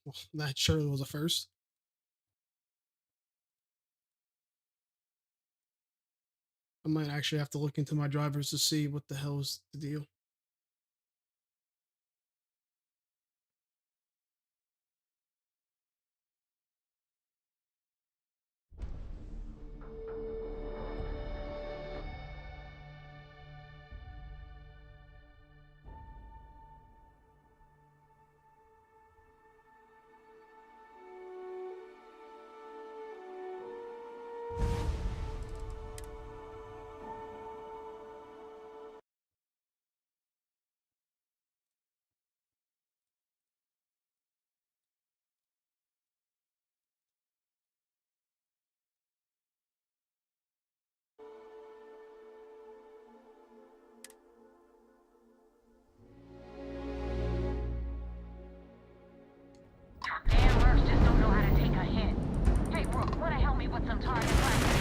Well, that surely was a first. I might actually have to look into my drivers to see what the hell is the deal. Damn mercs just don't know how to take a hit. Hey, Brooke, wanna help me with some target practice?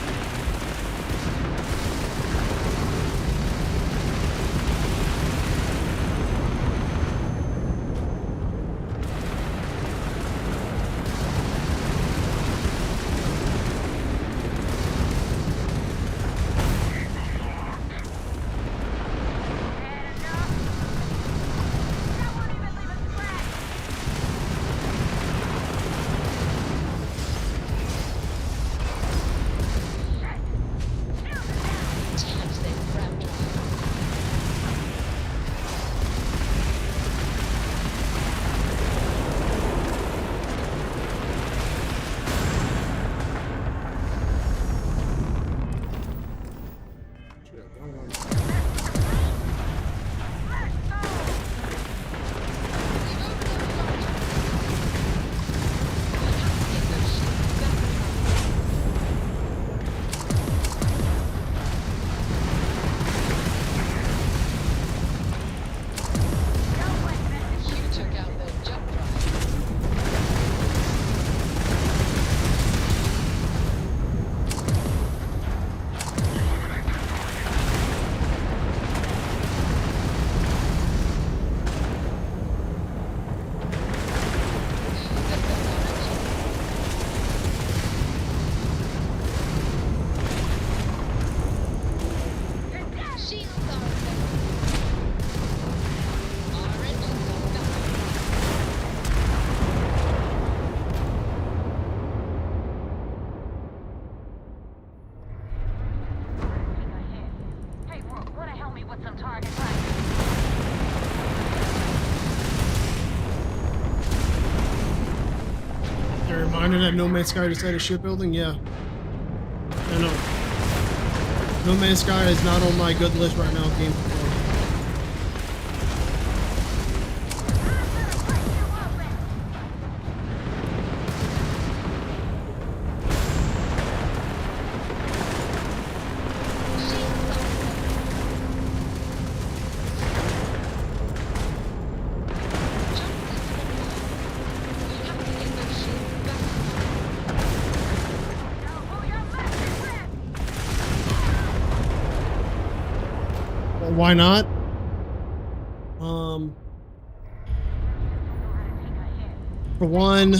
Reminder that No Man's Sky decided shipbuilding? Yeah. I know. No Man's Sky is not on my good list right now, game. Why not? For one,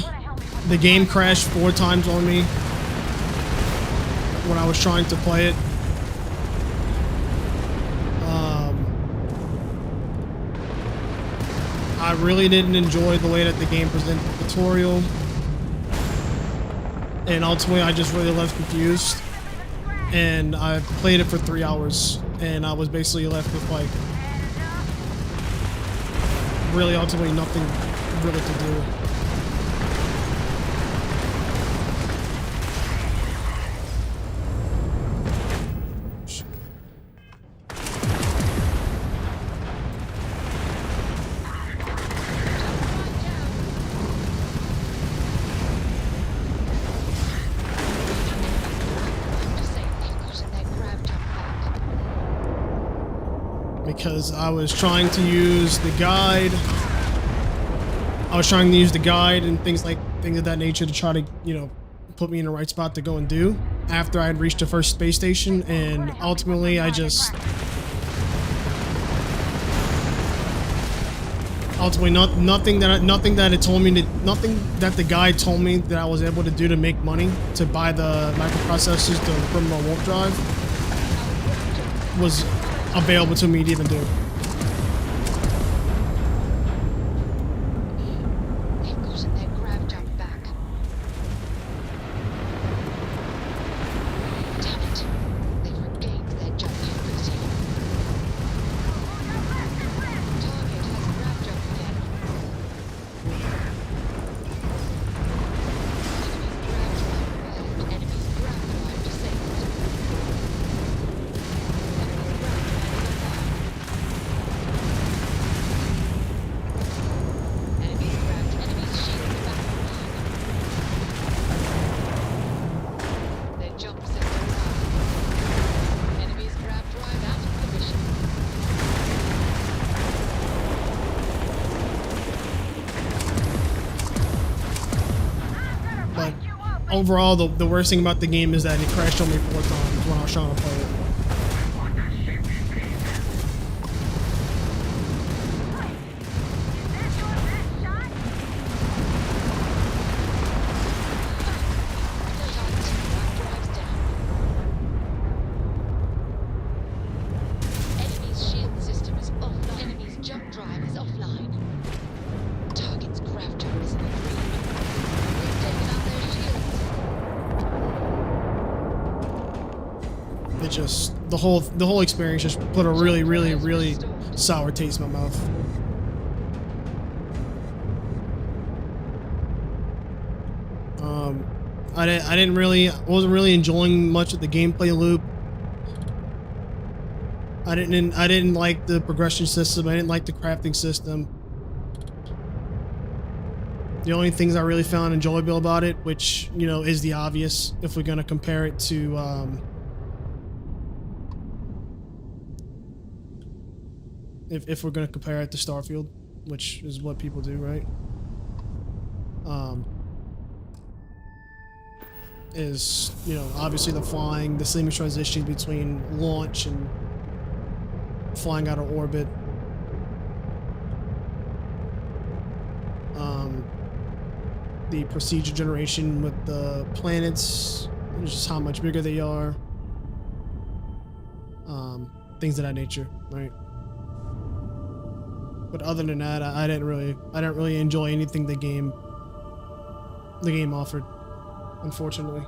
the game crashed 4 times on me when I was trying to play it. I really didn't enjoy the way that the game presented the tutorial, and ultimately I just really left confused. And I played it for 3 hours, and I was basically left with like really ultimately nothing really to do. Because I was trying to use the guide. I was trying to use the guide and things of that nature to try to, you know, put me in the right spot to go and do after I had reached the first space station, and ultimately I just ultimately nothing that it told me to, nothing that the guy told me that I was able to do to make money to buy the microprocessors, the criminal warp drive, was available to me to even do. They've gotten their grav jump back. Damn it! They've regained their jump capability. Target has grav jump again. Enemy's grav drive disabled. Enemy's grabbed. Enemy's shield back online. Their jump system down. Enemy's grav drive out of commission. But overall, the worst thing about the game is that it crashed on me 4 times when I was trying to play it. Target's grav drive's down. Enemy's shield system is offline. Enemy's jump drive is offline. Target's grav jump is in the green. They've taken out their shields. It just the whole experience just put a really sour taste in my mouth. I wasn't really enjoying much of the gameplay loop. I didn't like the progression system. I didn't like the crafting system. The only things I really found enjoyable about it, which, you know, is the obvious if we're gonna compare it to if we're gonna compare it to Starfield, which is what people do, right? Is, you know, obviously the flying, the seamless transition between launch and flying out of orbit. The procedure generation with the planets, just how much bigger they are. Things of that nature, right? But other than that, I didn't really enjoy anything the game offered, unfortunately.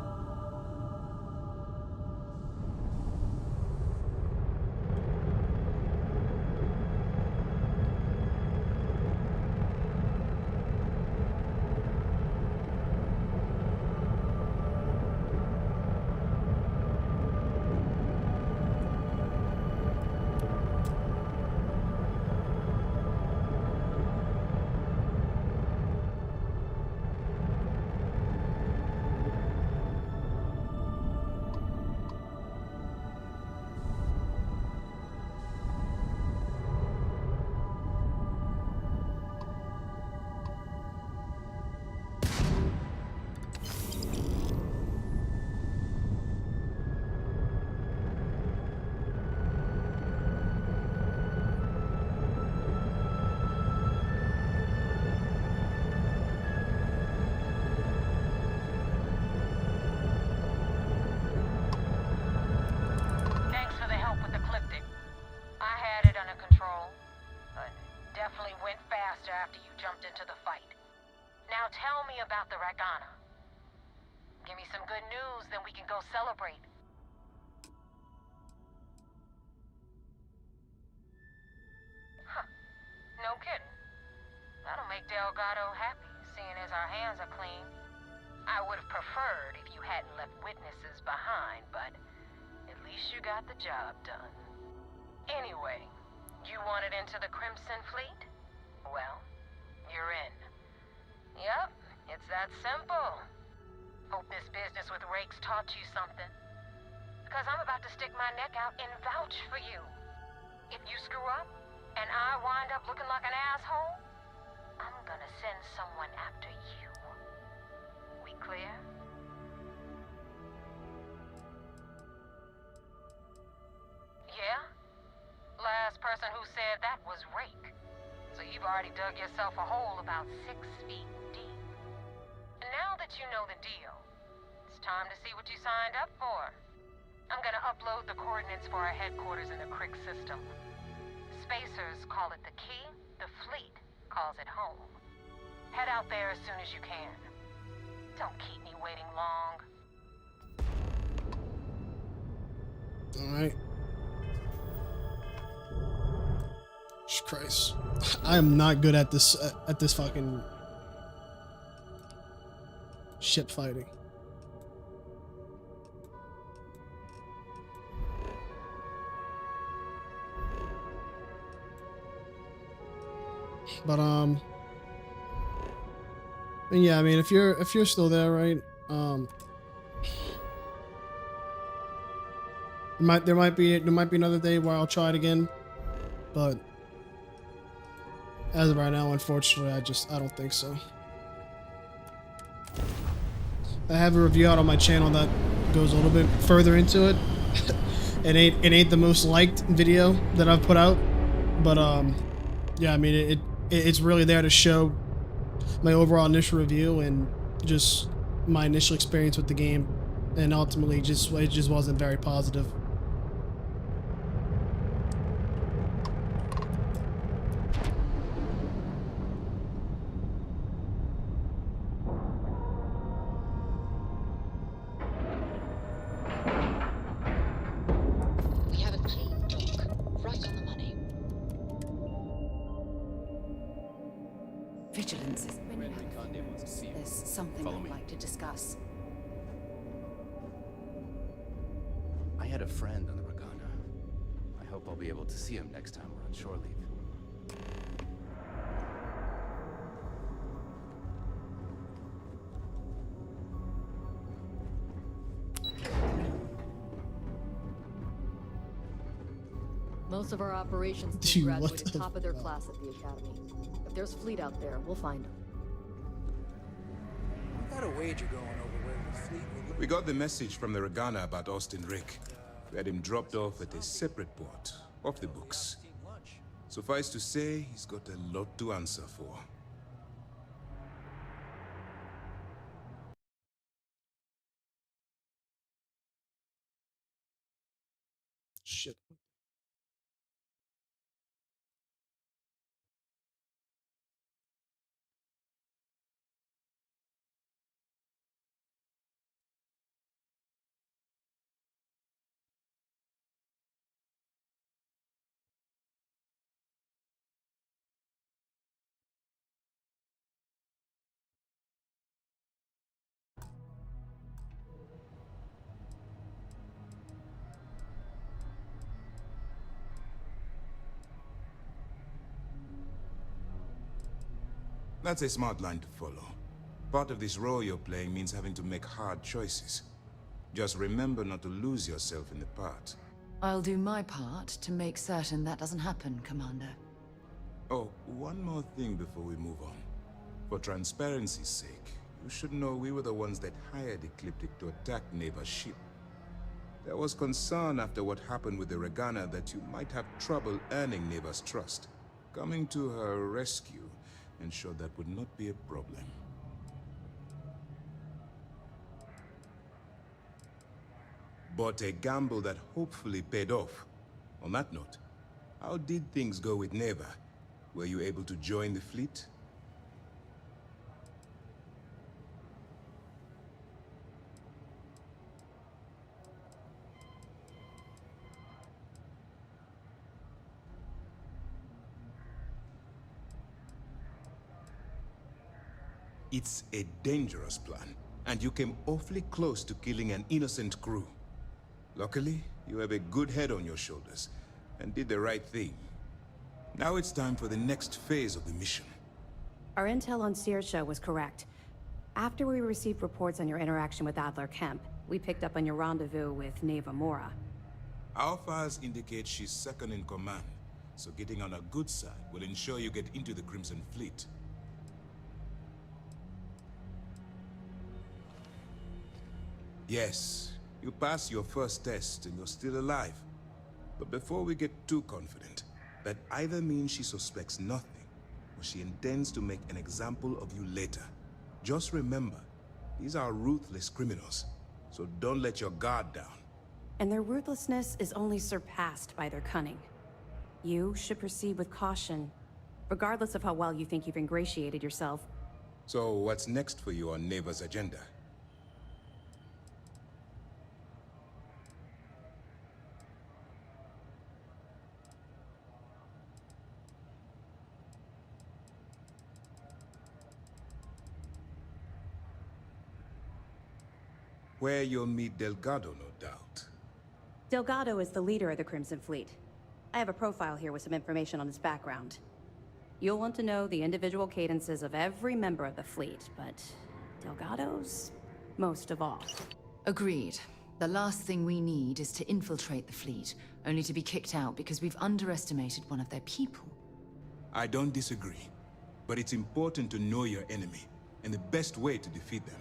Thanks for the help with the Cliptic. I had it under control, but definitely went faster after you jumped into the fight. Now tell me about the Ragana. Give me some good news, then we can go celebrate. Huh. No kidding. That'll make Delgado happy, seeing as our hands are clean. I would have preferred if you hadn't left witnesses behind, but at least you got the job done. Anyway, you wanted into the Crimson Fleet? Well, you're in. Yep, it's that simple. Hope this business with Rakes taught you something. Because I'm about to stick my neck out and vouch for you. If you screw up, and I wind up looking like an asshole, I'm gonna send someone after you. We clear? Yeah? Last person who said that was Rake. So you've already already dug yourself a hole about 6 feet deep. And now that you know the deal, it's time to see what you signed up for. I'm gonna upload the coordinates for our headquarters in the Crick system. Spacers call it the key, the fleet calls it home. Head out there as soon as you can. Don't keep me waiting long. Alright. Christ. I am not good at this fucking ship fighting. But yeah, I mean, if you're still there, right? There might be another day where I'll try it again, but as of right now, unfortunately, I don't think so. I have a review out on my channel that goes a little bit further into it. It ain't the most liked video that I've put out, but yeah, I mean it's really there to show my overall initial review and just my initial experience with the game, and ultimately it just wasn't very positive. We have a clean dock, right on the money. Vigilance is when you have. There's something I'd like to discuss. I had a friend on the Regana. I hope I'll be able to see him next time we're on shore leave. Most of our operations Dude, team what graduated the top of their class at the academy. If there's fleet out there, we'll find them. We got a wager going over where the fleet will. We got the message from the Regana about Austin Rick. We had him dropped off at a separate port, off the books. Suffice to say, he's got a lot to answer for. Shit. That's a smart line to follow. Part of this role you're playing means having to make hard choices. Just remember not to lose yourself in the part. I'll do my part to make certain that doesn't happen, Commander. Oh, one more thing before we move on. For transparency's sake, you should know we were the ones that hired Ecliptic to attack Neva's ship. There was concern after what happened with the Regana that you might have trouble earning Neva's trust. Coming to her rescue ensured that would not be a problem. But a gamble that hopefully paid off. On that note, how did things go with Neva? Were you able to join the fleet? It's a dangerous plan, and you came awfully close to killing an innocent crew. Luckily, you have a good head on your shoulders, and did the right thing. Now it's time for the next phase of the mission. Our intel on Saoirse was correct. After we received reports on your interaction with Adler Kemp, we picked up on your rendezvous with Neva Mora. Our files indicate she's second in command, so getting on her good side will ensure you get into the Crimson Fleet. Yes, you passed your first test and you're still alive. But before we get too confident, that either means she suspects nothing, but she intends to make an example of you later. Just remember, these are ruthless criminals, so don't let your guard down. And their ruthlessness is only surpassed by their cunning. You should proceed with caution, regardless of how well you think you've ingratiated yourself. So what's next for you on Neva's agenda? Where you'll meet Delgado, no doubt. Delgado is the leader of the Crimson Fleet. I have a profile here with some information on his background. You'll want to know the individual cadences of every member of the fleet, but Delgado's most of all. Agreed. The last thing we need is to infiltrate the fleet, only to be kicked out because we've underestimated one of their people. I don't disagree, but it's important to know your enemy, and the best way to defeat them.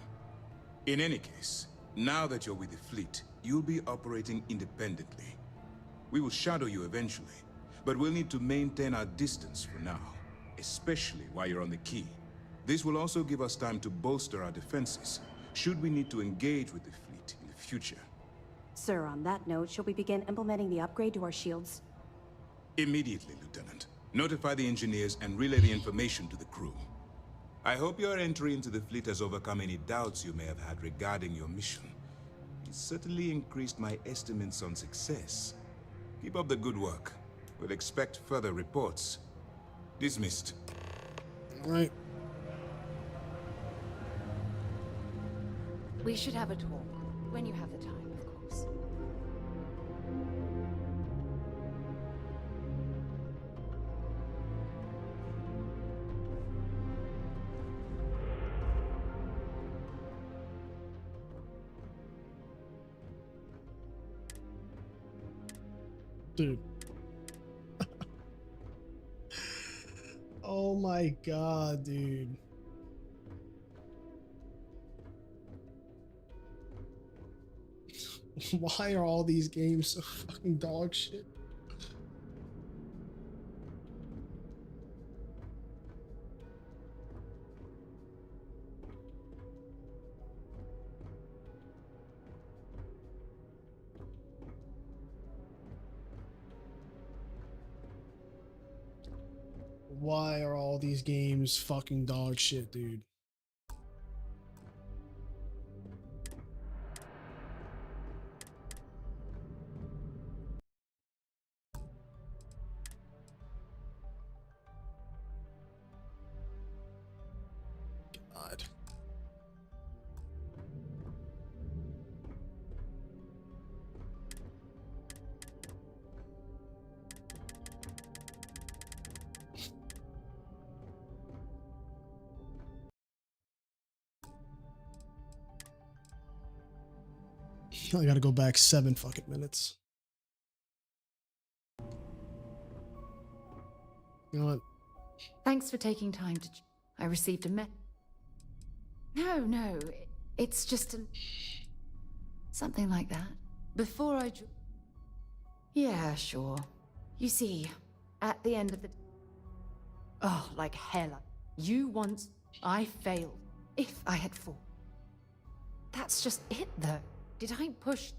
In any case, now that you're with the fleet, you'll be operating independently. We will shadow you eventually, but we'll need to maintain our distance for now, especially while you're on the key. This will also give us time to bolster our defenses, should we need to engage with the fleet in the future. Sir, on that note, shall we begin implementing the upgrade to our shields? Immediately, Lieutenant. Notify the engineers and relay the information to the crew. I hope your entry into the fleet has overcome any doubts you may have had regarding your mission. It certainly increased my estimates on success. Keep up the good work. We'll expect further reports. Dismissed. All right. We should have a talk. When you have the time, of course. Dude. Oh my god, dude. Why are all these games so fucking dog shit? Why are all these games fucking dog shit, dude? God. I gotta go back 7 fucking minutes. You know what? Thanks for taking time to... I received a No, it's just an... something like that. Before I... Yeah, sure. You see, at the end of the... Oh, like hell. You once... I failed. If I had fought. That's just it, though. Did I push...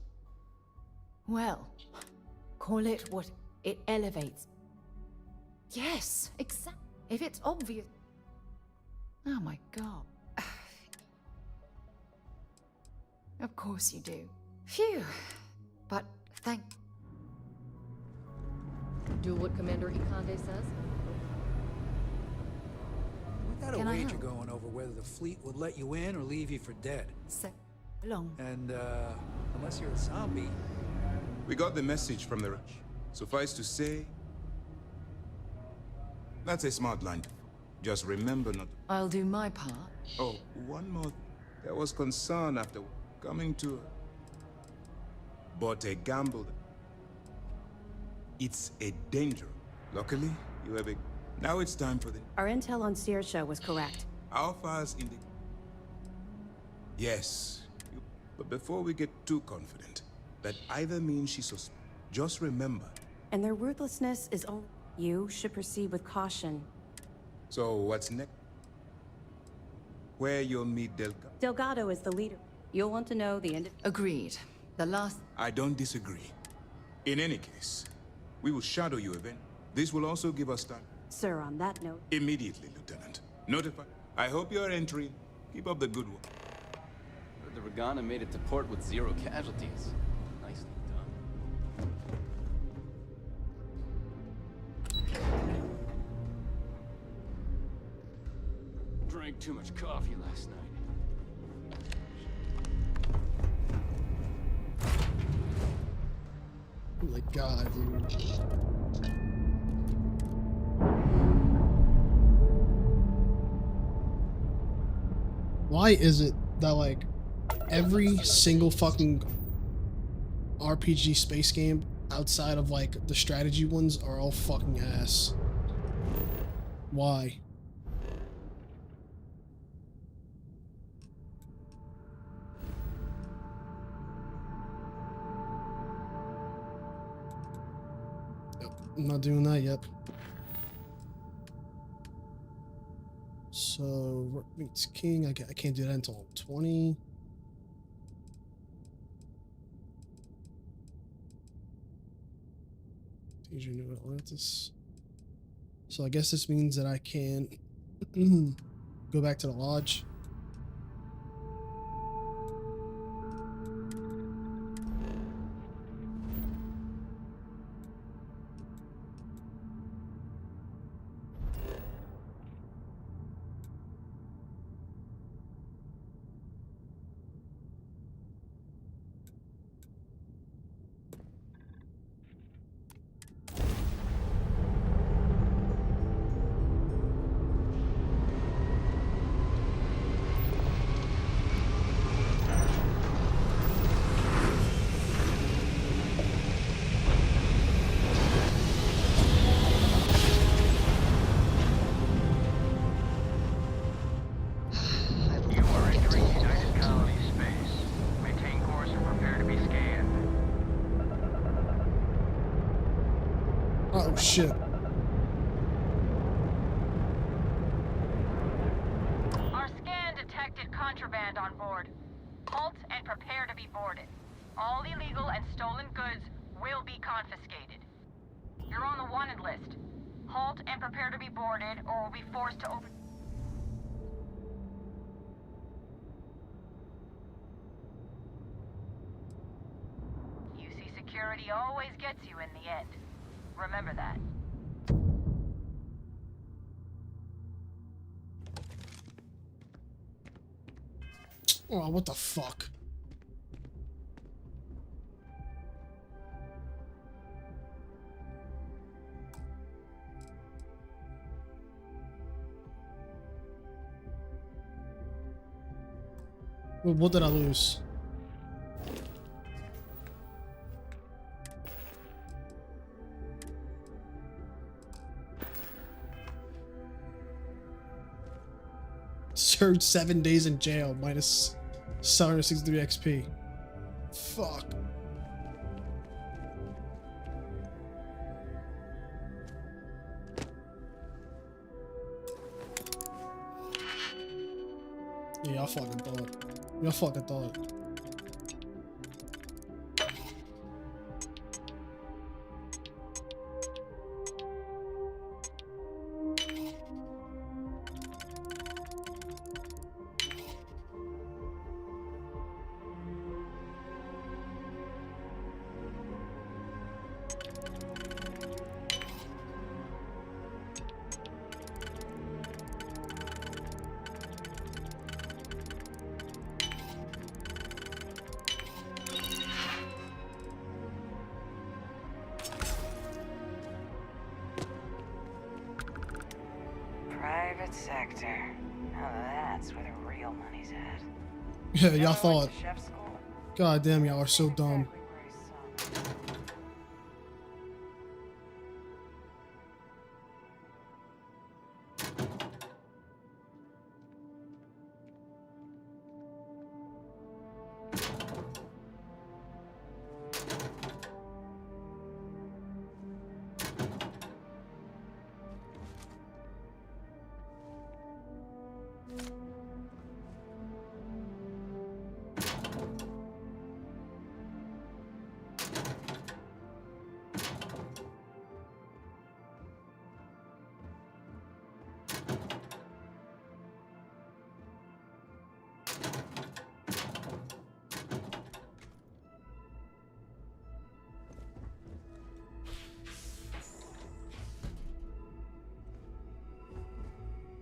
Well, call it what... It elevates. Yes, exactly. If it's obvious... Oh my god. Of course you do. Phew. But thank... Do what Commander Ikande says? We got a Can I wager help? going over whether the fleet would let you in or leave you for dead. So long. And, unless you're a zombie... We got the message from the... Suffice to say... That's a smart line. Just remember not to... I'll do my part. Oh, one more. There was concern after coming to... But a gamble... It's a danger. Luckily, you have a... Now it's time for the... Our intel on Saoirse was correct. Alpha's in the... Yes. But before we get too confident, that either means she's sus... Just remember... And their ruthlessness is only... You should proceed with caution, So what's next? Where you'll meet Delgado is the leader. You'll want to know the end. Agreed. The last... I don't disagree. In any case, we will shadow you event. This will also give us time. Sir, on that note... Immediately, Lieutenant. Notify. I hope you're entering. Keep up the good work. Heard the Regana made it to port with 0 casualties. Nicely done. Drank too much coffee last night. Oh my god, dude. Why is it that, like, every single fucking RPG space game outside of, like, the strategy ones are all fucking ass? Why? I'm not doing that yet. So, Rook meets King. I can't do that until 20. Danger New Atlantis. So I guess this means that I can go back to the lodge. You are entering United Colony space. Maintain course and prepare to be scanned. Oh shit. Our scan detected contraband on board. Halt and prepare to be boarded. All illegal and stolen goods will be confiscated. You're on the wanted list. Halt and prepare to be boarded, or we'll be forced to open... UC security always gets you in the end. Remember that. Oh, what the fuck? Well, what did I lose? Served 7 days in jail, minus 763 XP. Fuck. Yeah, y'all fucking thought. Y'all fucking thought. Private sector. Now that's where the real money's at. Yeah, y'all thought. Chef school. God damn, y'all are so dumb.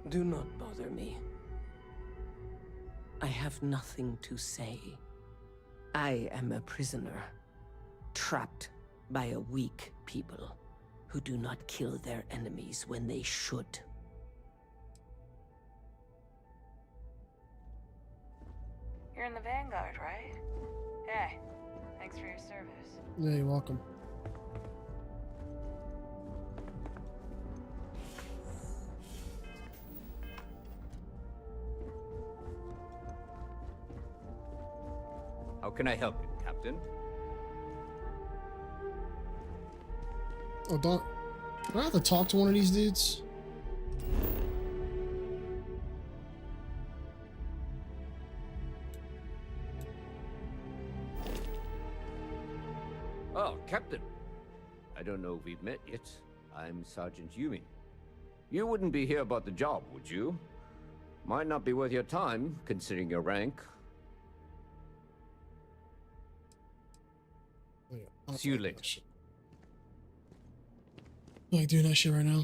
Do not bother me. I have nothing to say. I am a prisoner, trapped by a weak people who do not kill their enemies when they should. You're in the Vanguard, right? Hey, thanks for your service. Yeah, you're welcome. How can I help you, Captain? Oh, do I have to talk to one of these dudes? Oh, Captain. I don't know if we've met yet. I'm Sergeant Yumi. You wouldn't be here about the job, would you? Might not be worth your time, considering your rank. Oh, yeah. I'll See you talk to later. that shit. I like doing that shit right now.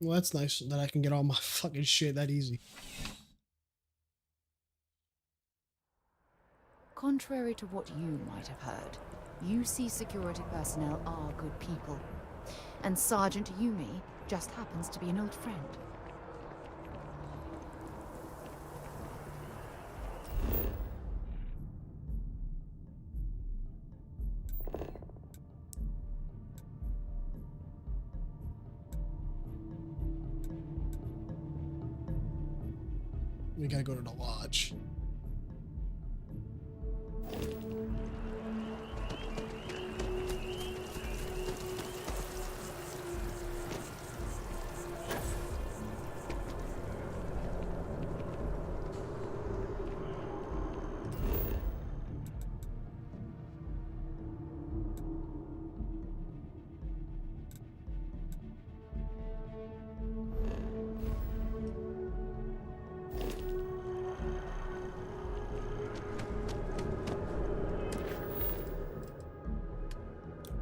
Well, that's nice that I can get all my fucking shit that easy. Contrary to what you might have heard, UC security personnel are good people. And Sergeant Yumi just happens to be an old friend. We gotta go to the lodge.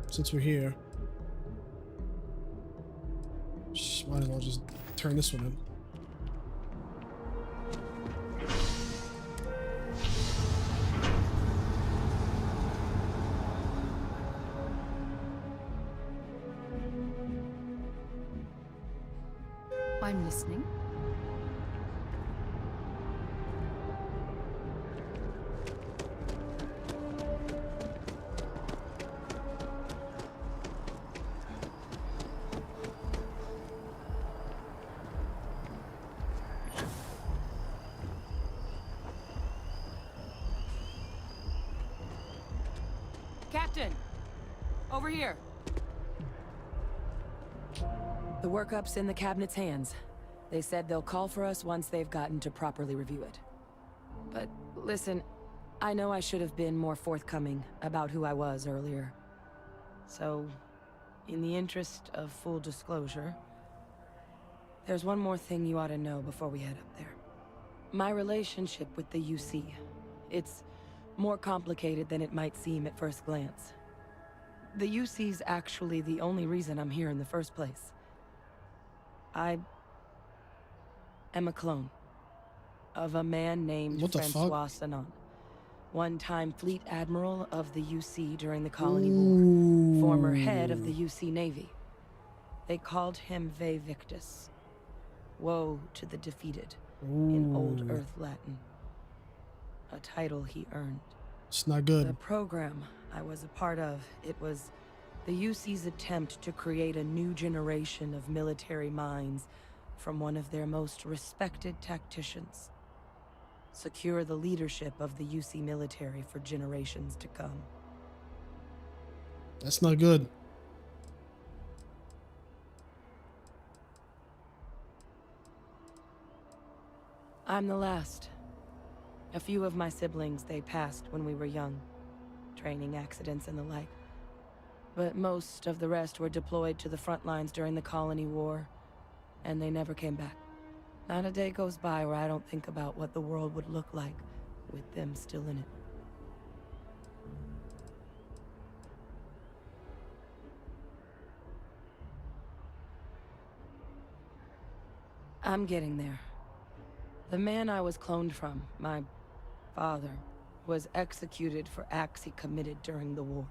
Since we're here, might as well just turn this one in. I'm listening. Captain! Over here! The workup's in the cabinet's hands. They said they'll call for us once they've gotten to properly review it. But listen, I know I should have been more forthcoming about who I was earlier. So, in the interest of full disclosure, there's one more thing you ought to know before we head up there. My relationship with the UC. It's more complicated than it might seem at first glance. The UC's actually the only reason I'm here in the first place. I am a clone of a man named What the fuck? Francois Sanon, one-time fleet admiral of the UC during the Colony Ooh. War, former head of the UC Navy. They called him Ve Victus, woe to the defeated, in Old Earth Latin, a title he earned. It's not good. The program I was a part of, it was the UC's attempt to create a new generation of military minds from one of their most respected tacticians. Secure the leadership of the UC military for generations to come. That's not good. I'm the last. A few of my siblings, they passed when we were young. Training accidents and the like. But most of the rest were deployed to the front lines during the Colony War, and they never came back. Not a day goes by where I don't think about what the world would look like with them still in it. I'm getting there. The man I was cloned from, my father, was executed for acts he committed during the war.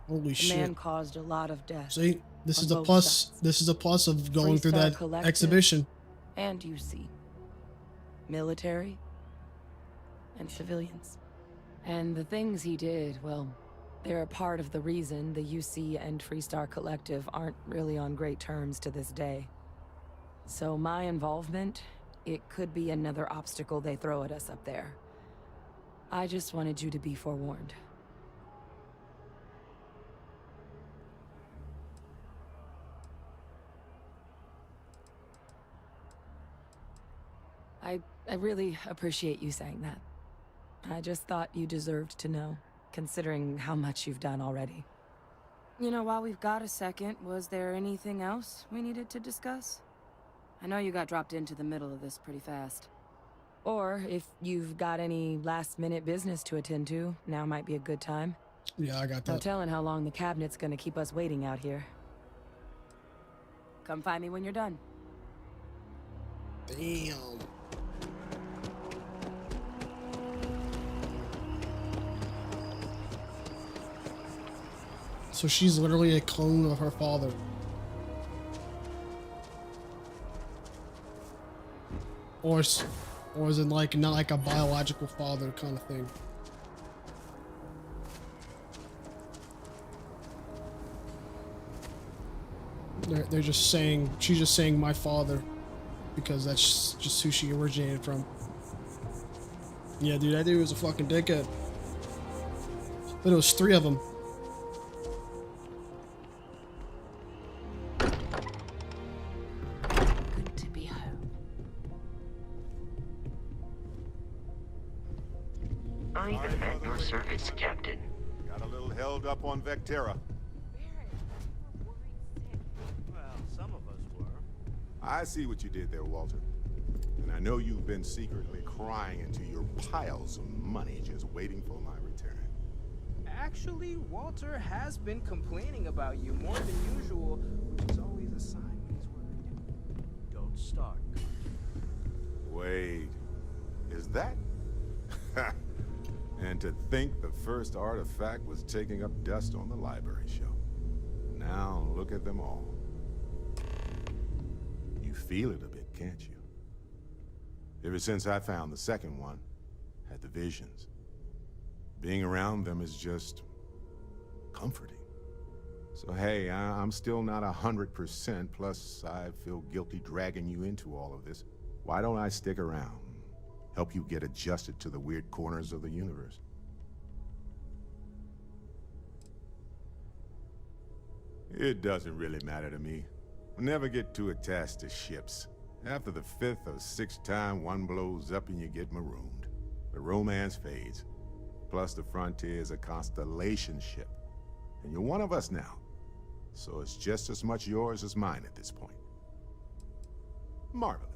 Holy The shit. man caused a lot of death. See, this on is the both plus. sides. This is the plus of going through Freestar that Collective, exhibition. And UC. Military. And civilians. And the things he did, well, they're a part of the reason the UC and Freestar Collective aren't really on great terms to this day. So my involvement, it could be another obstacle they throw at us up there. I just wanted you to be forewarned. I really appreciate you saying that. I just thought you deserved to know, considering how much you've done already. You know, while we've got a second, was there anything else we needed to discuss? I know you got dropped into the middle of this pretty fast. Or if you've got any last-minute business to attend to, now might be a good time. Yeah, I got that. No telling how long the cabinet's gonna keep us waiting out here. Come find me when you're done. Damn. So she's literally a clone of her father. Or is it like not like a biological father kind of thing? They're just saying, she's just saying my father because that's just who she originated from. Yeah, dude, that dude was a fucking dickhead. But it was 3 of them. Good to be home. I am at your service, Captain. Got a little held up on Vectera. Well, some of us were. I see what you did there, Walter. And I know you've been secretly crying into your piles of money just waiting for my return. Actually, Walter has been complaining about you more than usual, which is always a sign when he's worried. Don't start. Wait, is that? And to think the first artifact was taking up dust on the library shelf. Now look at them all. You feel it a bit, can't you? Ever since I found the second one, had the visions. Being around them is just comforting. So hey, I'm still not 100%, plus I feel guilty dragging you into all of this. Why don't I stick around? Help you get adjusted to the weird corners of the universe. It doesn't really matter to me. I never get too attached to ships. After the 5th or 6th time one blows up and you get marooned. The romance fades. Plus the Frontier is a constellation ship. And you're one of us now. So it's just as much yours as mine at this point. Marvelous.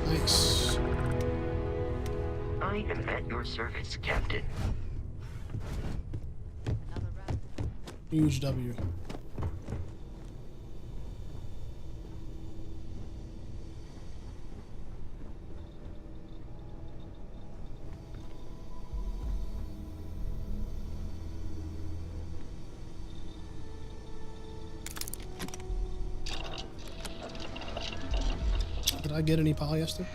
Nice. I am at your service, Captain. Huge W. Did I get any polyester?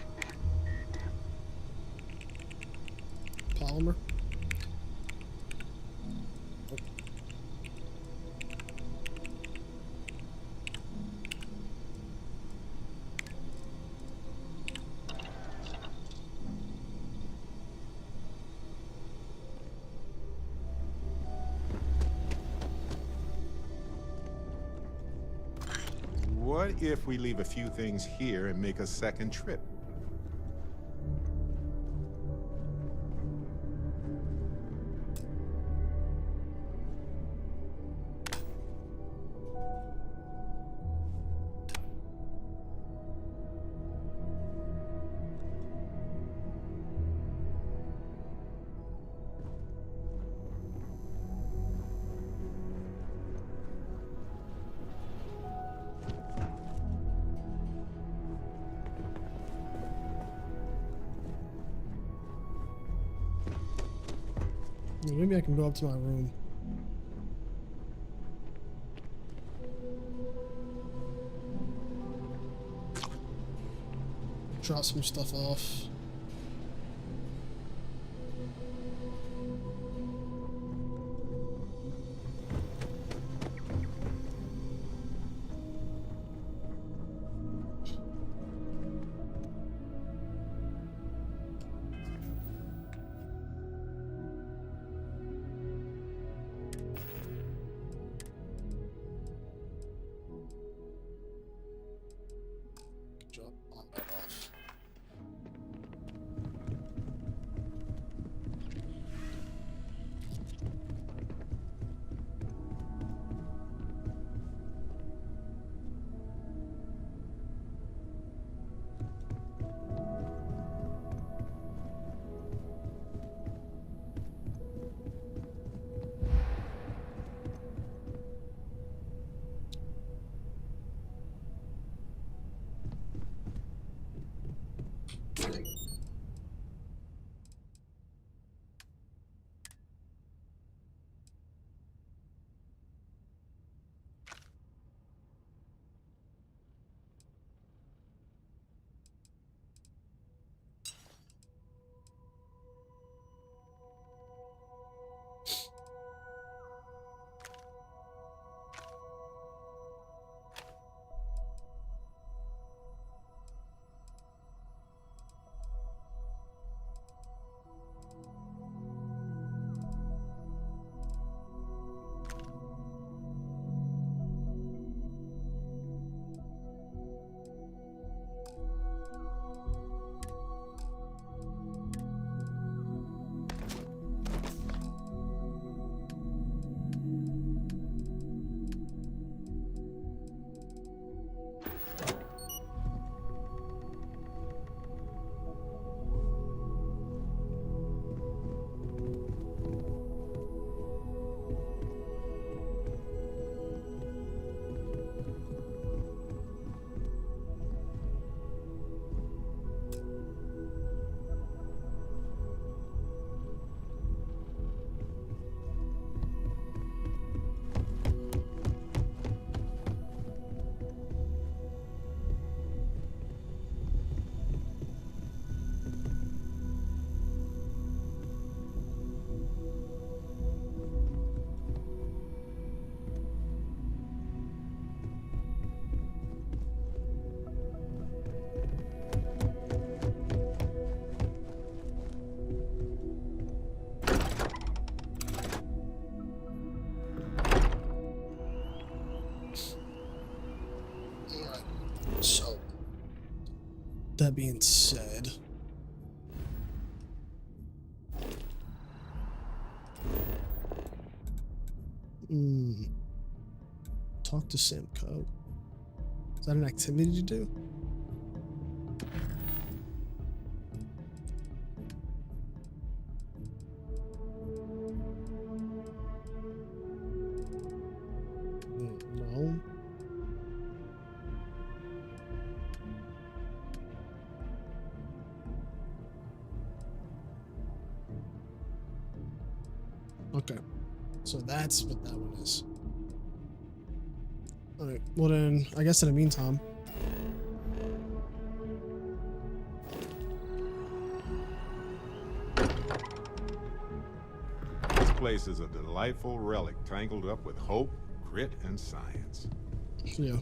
Polymer? Oh. What if we leave a few things here and make a second trip? Yeah, maybe I can go up to my room. Drop some stuff off. Drop all that off. So, that being said, talk to Simcoe. Is that an activity to do? No. Okay, so that's what that one is. All right. Well then, I guess in the meantime, This place is a delightful relic tangled up with hope, grit, and science. yeah.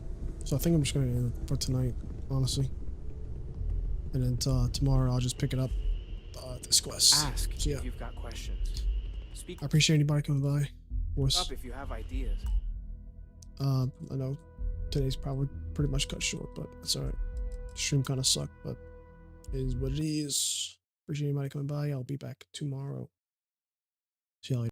So I think I'm just gonna end it for tonight, honestly. And then tomorrow I'll just pick it up. This quest. Ask So, yeah. if you've got questions. Speak I appreciate anybody coming by. Of course. up if you have ideas. I know today's probably pretty much cut short, but it's alright. Stream kind of sucked, but it is what it is. Appreciate anybody coming by. I'll be back tomorrow. See y'all later.